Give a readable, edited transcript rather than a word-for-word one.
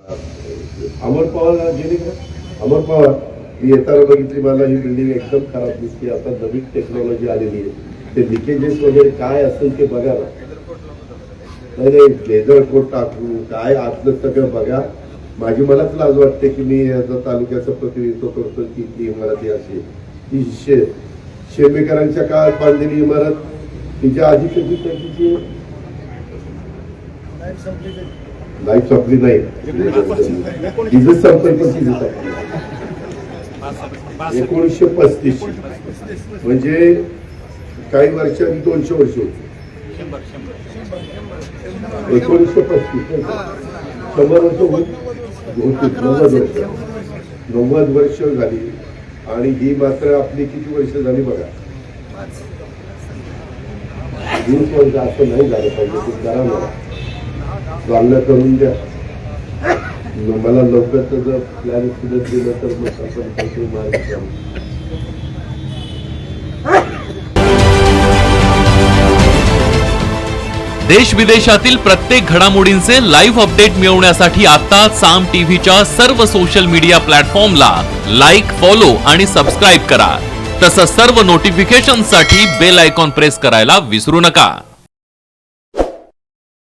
अमर पवार गेले का? अमर पवार मी येताना बघितली, मला ही बिल्डिंग एकदम खराब दिसते. आता नवीन टेक्नॉलॉजी आलेली आहे, ते लिकेजेस वगैरे काय असेल ते बघा ना. नाही लेझर कोट टाकू काय आतलं सगळं बघा. मलाच लाज वाटते की मी याचा तालुक्याचं प्रतिनिधित्व करतो की ती इमारत ही अशी ती शेमेकरांच्या काळात बांधलेली इमारत, तिच्या आधी कधी त्याची लाईफ संपली नाही, तिचं संपल पण तिचं संपली. 1935 म्हणजे काही वर्षांनी 200 वर्ष होती. 1935 100 वर्ष होती, 90 वर्ष झाली. आणि ही मात्र आपली किती वर्ष झाली बघा. 20 वर्ष असं नाही झालं पाहिजे. ते करा मला चांगलं करून द्या. मला लवकर जर प्लॅन सुद्धा दिलं तर मग आपण काहीतरी मार्ग काढू. देश विदेशातील प्रत्येक घडामोडींचे लाईव्ह अपडेट मिळवण्यासाठी आता साम टीव्हीच्या सर्व सोशल मीडिया प्लॅटफॉर्मला लाईक, फॉलो आणि सबस्क्राईब करा. तसंच सर्व नोटिफिकेशनसाठी बेल आयकॉन प्रेस करायला विसरू नका.